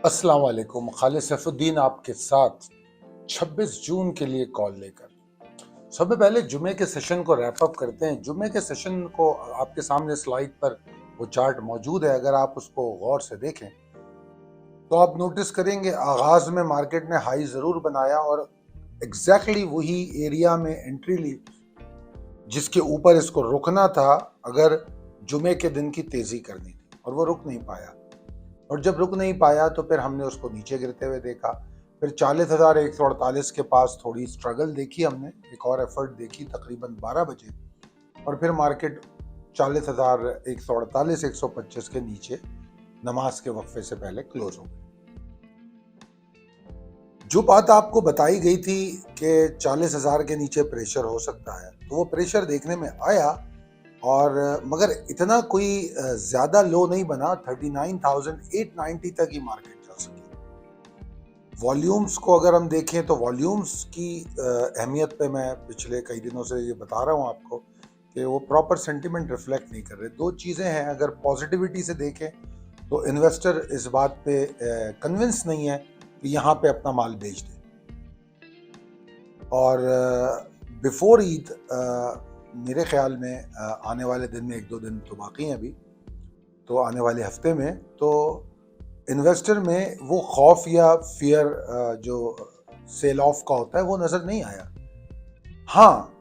अस्सलाम वालेकुम। खालिद सैफुद्दीन आपके साथ 26 जून के लिए कॉल लेकर। सबसे पहले जुमे के सेशन को रैप अप करते हैं। जुमे के सेशन को आपके सामने स्लाइड पर वो चार्ट मौजूद है। अगर आप उसको गौर से देखें तो आप नोटिस करेंगे आगाज में मार्केट ने हाई जरूर बनाया और एग्जैक्टली वही एरिया में एंट्री ली जिसके ऊपर इसको रुकना था अगर जुमे के दिन की तेजी करनी थी, और वो रुक नहीं पाया। और जब रुक नहीं पाया तो फिर हमने उसको नीचे गिरते हुए देखा। फिर 40,148 के पास थोड़ी स्ट्रगल देखी हमने, एक और एफर्ट देखी तकरीबन 12 बजे, और फिर मार्केट 40,148 125 के नीचे नमाज के वक्फे से पहले क्लोज हो गई। जो बात आपको बताई गई थी कि 40,000 के नीचे प्रेशर हो सकता है, तो वो प्रेशर देखने में आया, और मगर इतना कोई ज्यादा लो नहीं बना। 39,890 तक ही मार्केट जा सकी। वॉल्यूम्स को अगर हम देखें तो वॉल्यूम्स की अहमियत पे मैं पिछले कई दिनों से ये बता रहा हूँ आपको कि वो प्रॉपर सेंटिमेंट रिफ्लेक्ट नहीं कर रहे। दो चीज़ें हैं, अगर पॉजिटिविटी से देखें तो इन्वेस्टर इस बात पे कन्विंस नहीं है कि यहाँ पे अपना माल बेच दें, और बिफोर ईद मेरे ख्याल में आने वाले दिन में 1-2 दिन तो बाकी हैं अभी, तो आने वाले हफ्ते में तो इन्वेस्टर में वो खौफ या फियर जो सेल ऑफ का होता है वो नजर नहीं आया। हाँ,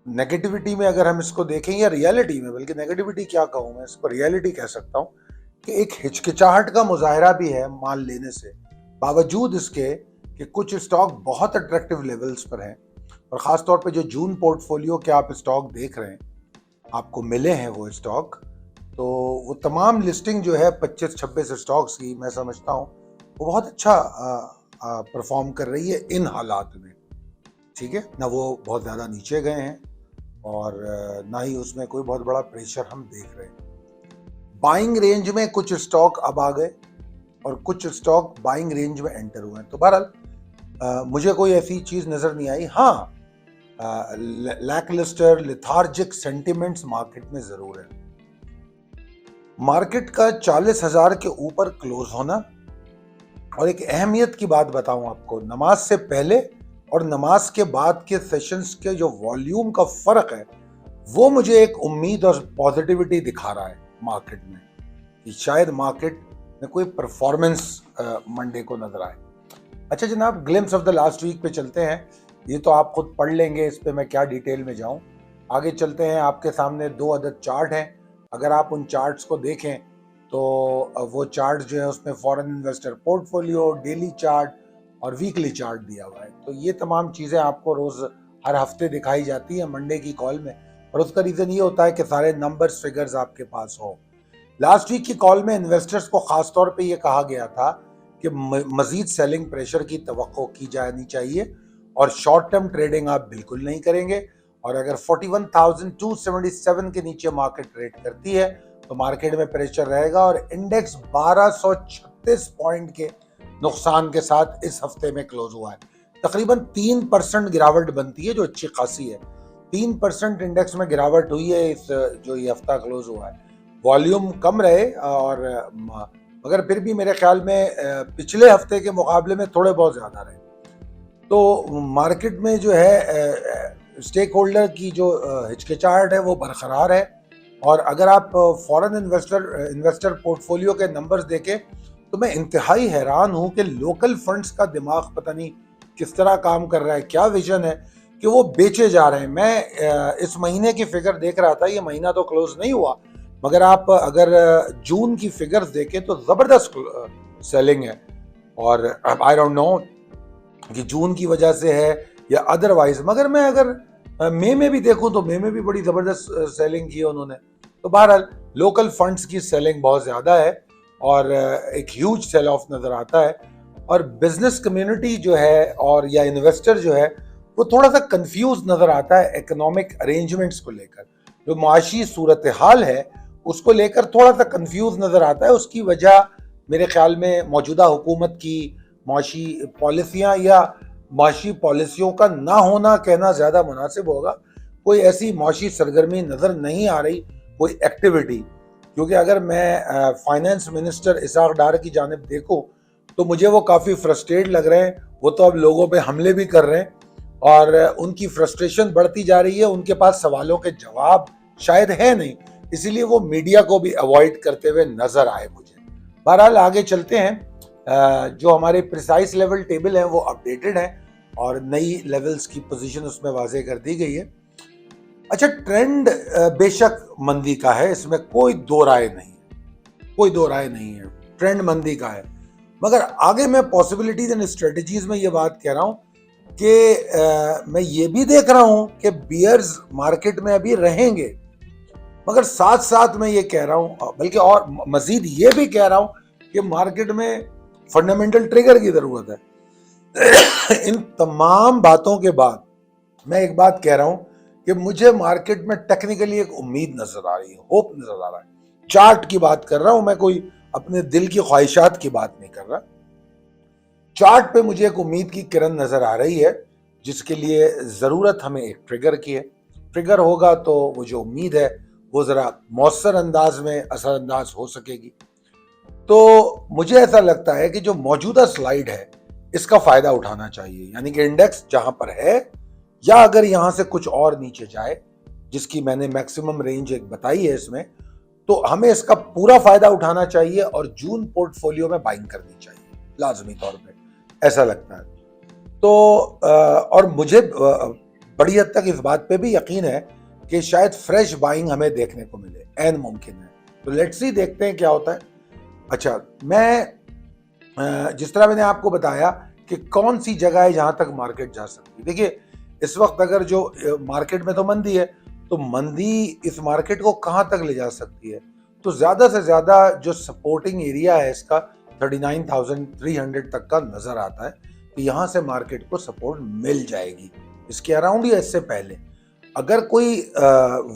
नेगेटिविटी में अगर हम इसको देखें, या रियलिटी में, बल्कि नेगेटिविटी क्या कहूँ मैं, इसको रियलिटी कह सकता हूँ कि एक हिचकिचाहट का मुजाहरा भी है माल लेने से, बावजूद इसके कि कुछ स्टॉक बहुत अट्रैक्टिव लेवल्स पर हैं। और ख़ास तौर पे जो जून पोर्टफोलियो के आप स्टॉक देख रहे हैं, आपको मिले हैं वो स्टॉक, तो वो तमाम लिस्टिंग जो है 25-26 स्टॉक्स की, मैं समझता हूँ वो बहुत अच्छा परफॉर्म कर रही है इन हालात में। ठीक है ना, वो बहुत ज़्यादा नीचे गए हैं और ना ही उसमें कोई बहुत बड़ा प्रेशर हम देख रहे हैं। बाइंग रेंज में कुछ स्टॉक अब आ गए और कुछ स्टॉक बाइंग रेंज में एंटर हुए हैं। तो बहरहाल मुझे कोई ऐसी चीज़ नज़र नहीं आई। हाँ, लैकलिस्टर लेथार्जिक सेंटिमेंट्स मार्केट में जरूर है। मार्केट का 40,000 के ऊपर क्लोज होना, और एक अहमियत की बात बताऊं आपको, नमाज से पहले और नमाज के बाद के सेशंस के जो वॉल्यूम का फर्क है वो मुझे एक उम्मीद और पॉजिटिविटी दिखा रहा है मार्केट में कि शायद मार्केट में कोई परफॉर्मेंस मंडे को नजर आए। अच्छा जनाब, glimpse of the last week पे चलते हैं। ये तो आप खुद पढ़ लेंगे, इस पे मैं क्या डिटेल में जाऊं। आगे चलते हैं। आपके सामने 2 अदद चार्ट हैं। अगर आप उन चार्ट्स को देखें तो वो चार्ट जो है उसमें foreign investor portfolio, daily chart और वीकली चार्ट दिया हुआ है। तो ये तमाम चीज़ें आपको रोज़ हर हफ्ते दिखाई जाती है मंडे की कॉल में, और उसका रीज़न ये होता है कि सारे नंबर्स फिगर्स आपके पास हो। लास्ट वीक की कॉल में इन्वेस्टर्स को खास तौर पे ये कहा गया था कि मजीद सेलिंग प्रेशर की तवक्को की जानी चाहिए और शॉर्ट टर्म ट्रेडिंग आप बिल्कुल नहीं करेंगे। और अगर 41,277 के नीचे मार्केट ट्रेड करती है तो मार्केट में प्रेशर रहेगा, और इंडेक्स 1236 पॉइंट के नुकसान के साथ इस हफ्ते में क्लोज हुआ है। तकरीबन 3% गिरावट बनती है, जो अच्छी खासी है। 3% इंडेक्स में गिरावट हुई है इस जो ये हफ्ता क्लोज हुआ है। वॉल्यूम कम रहे, और मगर फिर भी मेरे ख्याल में पिछले हफ्ते के मुकाबले में थोड़े बहुत ज़्यादा रहे। तो मार्केट में जो है स्टेक होल्डर की जो हिचकिचाहट है वो बरकरार है। और अगर आप फॉरेन इन्वेस्टर पोर्टफोलियो के नंबर्स देखें तो मैं इंतहाई हैरान हूं कि लोकल फंड्स का दिमाग पता नहीं किस तरह काम कर रहा है, क्या विजन है कि वो बेचे जा रहे हैं। मैं इस महीने की फिगर देख रहा था, ये महीना तो क्लोज नहीं हुआ, मगर आप अगर जून की फिगर्स देखें तो जबरदस्त सेलिंग है। और आई डोंट नो कि जून की वजह से है या अदरवाइज, मगर मैं अगर मई में भी देखूं तो मई में भी बड़ी जबरदस्त सेलिंग की है उन्होंने। तो बहरहाल लोकल फंड्स की सेलिंग बहुत ज्यादा है और एक ह्यूज सेल ऑफ नजर आता है। और बिजनेस कम्युनिटी जो है और या इन्वेस्टर जो है वो थोड़ा सा कंफ्यूज नजर आता है इकोनॉमिक अरेंजमेंट्स को लेकर। जो माशी सूरत हाल है उसको लेकर थोड़ा सा कंफ्यूज नजर आता है। उसकी वजह मेरे ख्याल में मौजूदा हुकूमत की माशी पॉलिसियां या माशी पॉलिसियों का ना होना कहना ज्यादा मुनासिब होगा। कोई ऐसी माशी सरगर्मी नजर नहीं आ रही, कोई एक्टिविटी क्योंकि अगर मैं फाइनेंस मिनिस्टर इसाक डार की जानिब देखूं तो मुझे वो काफ़ी फ्रस्ट्रेट लग रहे हैं। वो तो अब लोगों पे हमले भी कर रहे हैं और उनकी फ्रस्ट्रेशन बढ़ती जा रही है। उनके पास सवालों के जवाब शायद है नहीं, इसीलिए वो मीडिया को भी अवॉइड करते हुए नजर आए मुझे। बहरहाल आगे चलते हैं। जो हमारे प्रिसाइज लेवल टेबल है वो अपडेटेड है और नई लेवल्स की पोजीशन उसमें वाजे कर दी गई है। अच्छा, ट्रेंड बेशक मंदी का है, इसमें कोई दो राय नहीं है, कोई दो राय नहीं है, ट्रेंड मंदी का है। मगर आगे मैं पॉसिबिलिटीज एंड स्ट्रेटजीज में ये बात कह रहा हूं कि मैं ये भी देख रहा हूं कि बियर्स मार्केट में अभी रहेंगे, मगर साथ साथ मैं ये कह रहा हूं, बल्कि और मजीद ये भी कह रहा हूं कि मार्केट में फंडामेंटल ट्रिगर की जरूरत है। इन तमाम बातों के बाद मैं एक बात कह रहा हूं कि मुझे मार्केट में टेक्निकली एक उम्मीद नजर आ रही है, होप नजर आ रहा है। चार्ट की बात कर रहा हूं मैं, कोई अपने दिल की ख्वाहिशात की बात नहीं कर रहा। चार्ट पे मुझे एक उम्मीद की किरण नजर आ रही है, जिसके लिए जरूरत हमें एक ट्रिगर की है। ट्रिगर होगा तो वो जो उम्मीद है वो जरा मौसर अंदाज में असरअंदाज हो सकेगी। तो मुझे ऐसा लगता है कि जो मौजूदा स्लाइड है इसका फायदा उठाना चाहिए, यानी कि इंडेक्स जहां पर है या अगर यहां से कुछ और नीचे जाए, जिसकी मैंने मैक्सिमम रेंज एक बताई है इसमें, तो हमें इसका पूरा फायदा उठाना चाहिए और जून पोर्टफोलियो में बाइंग करनी चाहिए लाजमी तौर पे, ऐसा लगता है। तो और मुझे बड़ी हद तक इस बात पे भी यकीन है कि शायद फ्रेश बाइंग हमें देखने को मिले, एन मुमकिन है। तो लेट्स सी, देखते हैं क्या होता है। अच्छा, मैं जिस तरह मैंने आपको बताया कि कौन सी जगह है जहां तक मार्केट जा सकती है। देखिए, इस वक्त अगर जो मार्केट में तो मंदी है, तो मंदी इस मार्केट को कहां तक ले जा सकती है, तो ज्यादा से ज्यादा जो सपोर्टिंग एरिया है इसका 39,300 तक का नजर आता है कि यहां से मार्केट को सपोर्ट मिल जाएगी। इसके अराउंड या इससे पहले अगर कोई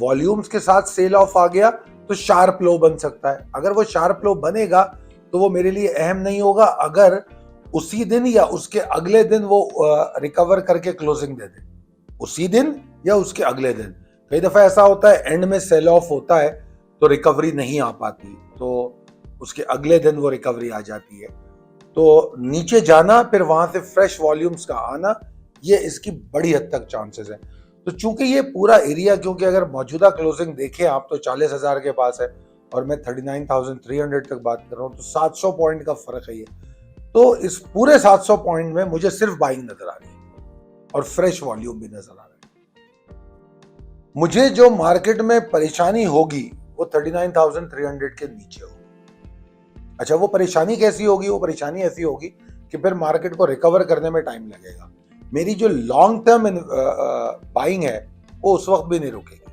वॉल्यूम्स के साथ सेल ऑफ आ गया तो शार्प लो बन सकता है। अगर वो शार्प लो बनेगा तो वो मेरे लिए अहम नहीं होगा अगर उसी दिन या उसके अगले दिन वो रिकवर करके क्लोजिंग दे दे, उसी दिन या उसके अगले दिन। कई दफा ऐसा होता है एंड में सेल ऑफ होता है तो रिकवरी नहीं आ पाती, तो उसके अगले दिन वो रिकवरी आ जाती है। तो नीचे जाना फिर वहां से फ्रेश वॉल्यूम्स का आना, ये इसकी बड़ी हद तक चांसेस है। तो चूंकि ये पूरा एरिया, क्योंकि अगर मौजूदा क्लोजिंग देखें आप तो 40,000 के पास है और मैं 39,300 तक बात कर रहा हूँ, तो 700 पॉइंट का फर्क है ये। तो इस पूरे 700 पॉइंट में मुझे सिर्फ बाइंग नजर आ रही है और फ्रेश वॉल्यूम भी नजर आ रहा है। मुझे जो मार्केट में परेशानी होगी वो 39,300 के नीचे होगी। अच्छा, वो परेशानी कैसी होगी? वो परेशानी ऐसी होगी कि फिर मार्केट को रिकवर करने में टाइम लगेगा। मेरी जो लॉन्ग टर्म बाइंग है वो उस वक्त भी नहीं रुकेगी,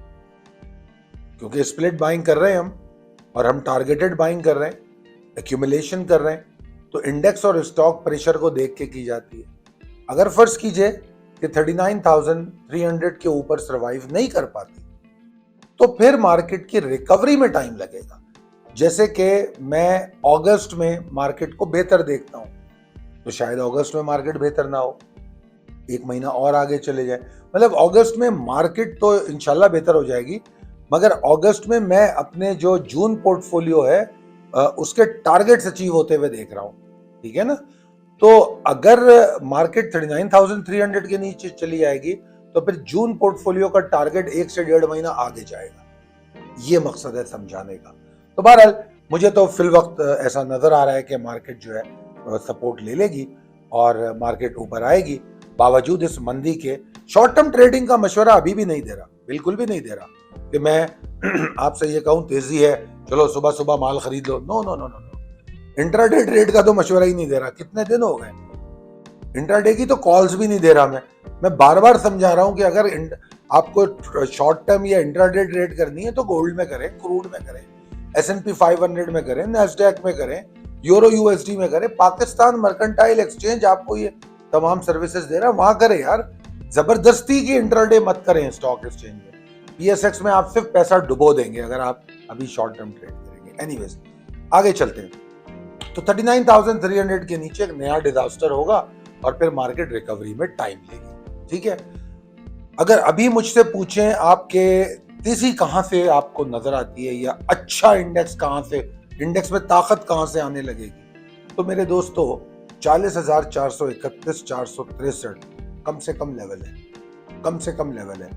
क्योंकि स्प्लिट बाइंग कर रहे हैं हम और हम टारगेटेड बाइंग कर रहे हैं, एक्यूमुलेशन कर रहे हैं। तो इंडेक्स और स्टॉक प्रेशर को देख के की जाती है। अगर फर्ज कीजिए कि 39,300 के ऊपर सर्वाइव नहीं कर पाती तो फिर मार्केट की रिकवरी में टाइम लगेगा। जैसे कि मैं अगस्त में मार्केट को बेहतर देखता हूं, तो शायद अगस्त में मार्केट बेहतर ना हो, एक महीना और आगे चले जाए। मतलब अगस्त में मार्केट तो इंशाल्लाह बेहतर हो जाएगी, मगर अगस्त में मैं अपने जो जून पोर्टफोलियो है उसके टारगेट्स अचीव होते हुए देख रहा हूं, ठीक है ना। तो अगर मार्केट 39,300 के नीचे चली जाएगी तो फिर जून पोर्टफोलियो का टारगेट 1 से 1.5 महीना आगे जाएगा। ये मकसद है समझाने का। तो बहरहाल मुझे तो फिल वक्त ऐसा नजर आ रहा है कि मार्केट जो है सपोर्ट ले लेगी और मार्केट ऊपर आएगी बावजूद इस मंदी के। शॉर्ट टर्म ट्रेडिंग का मशवरा अभी भी नहीं दे रहा, बिल्कुल भी नहीं दे रहा कि मैं आपसे ये कहूं तेजी है चलो सुबह सुबह माल खरीद लो। No no no no no, intraday trade का तो मशवरा ही नहीं दे रहा। कितने दिन हो गए, इंट्राडे की तो कॉल्स भी नहीं दे रहा। मैं बार बार समझा रहा हूं कि अगर आपको शॉर्ट टर्म या इंट्राडे ट्रेड करनी है तो गोल्ड में करें, क्रूड में करें, S&P 500 में करें, नैस्डैक में करें, यूरो USD में करें। पाकिस्तान मर्केंटाइल एक्सचेंज आपको ये तमाम सर्विसेज दे रहा है, वहां करें यार। जबरदस्ती की इंट्राडे मत करें स्टॉक एक्सचेंज में। PSX में आप सिर्फ पैसा डुबो देंगे अगर आप अभी शॉर्ट टर्म ट्रेड करेंगे। एनीवेज, आगे चलते हैं। तो 39,300 के नीचे एक नया डिजास्टर होगा और फिर मार्केट रिकवरी में टाइम लेगी, ठीक है। अगर अभी मुझसे पूछें आपके तेजी कहां से आपको नजर आती है या अच्छा इंडेक्स कहां से, इंडेक्स में ताकत कहां से आने लगेगी? तो मेरे दोस्तों 40,431 463 कम से कम लेवल है, कम से कम लेवल है।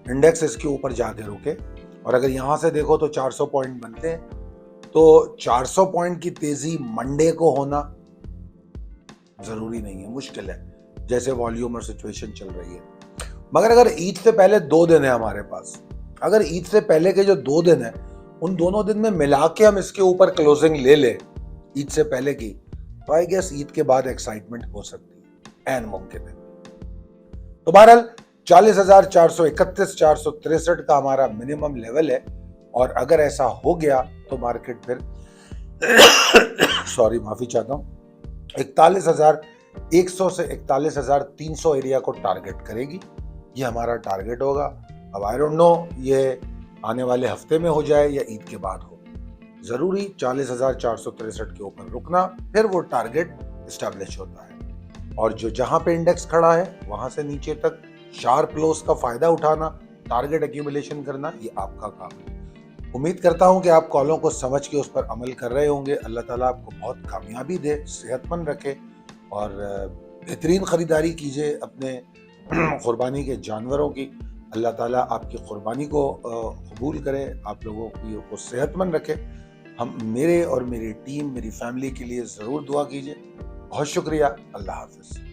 इंडेक्स इसके ऊपर जाके रुके और अगर यहां से देखो तो 400 पॉइंट बनते हैं, तो 400 पॉइंट की तेजी मंडे को होना जरूरी नहीं है, मुश्किल है, जैसे वॉल्यूम और सिचुएशन चल रही है। मगर अगर ईद से पहले 2 दिन है हमारे पास, अगर ईद से पहले के जो 2 दिन है उन दोनों दिन में मिला के हम इसके ऊपर क्लोजिंग ले ले ईद से पहले की, तो आई गेस ईद के बाद एक्साइटमेंट हो सकती है, एन मुमकिन है। तो बहरहाल 40,431 463 का हमारा मिनिमम लेवल है और अगर ऐसा हो गया तो मार्केट फिर सॉरी माफी चाहता हूं, 41,100 से 41,300 एरिया को टारगेट करेगी। ये हमारा टारगेट होगा। अब आई डोंट नो ये आने वाले हफ्ते में हो जाए या ईद के बाद हो, जरूरी 40,463 के ऊपर रुकना, फिर वो टारगेट स्टैब्लिश होता है और जो जहां पे इंडेक्स खड़ा है वहां से नीचे तक शार्प लॉस का फायदा उठाना, टारगेट एक्यूमुलेशन करना, ये आपका काम है। उम्मीद करता हूं कि आप कॉलों को समझ के उस पर अमल कर रहे होंगे। अल्लाह ताला आपको बहुत कामयाबी दे, सेहतमंद रखे और बेहतरीन खरीदारी कीजिए अपने कुर्बानी के जानवरों की। अल्लाह ताला आपकी कुर्बानी को कबूल करे, आप लोगों को सेहतमंद रखे। हम मेरे और मेरी टीम, मेरी फैमिली के लिए ज़रूर दुआ कीजिए। बहुत शुक्रिया। अल्लाह हाफ़िज़।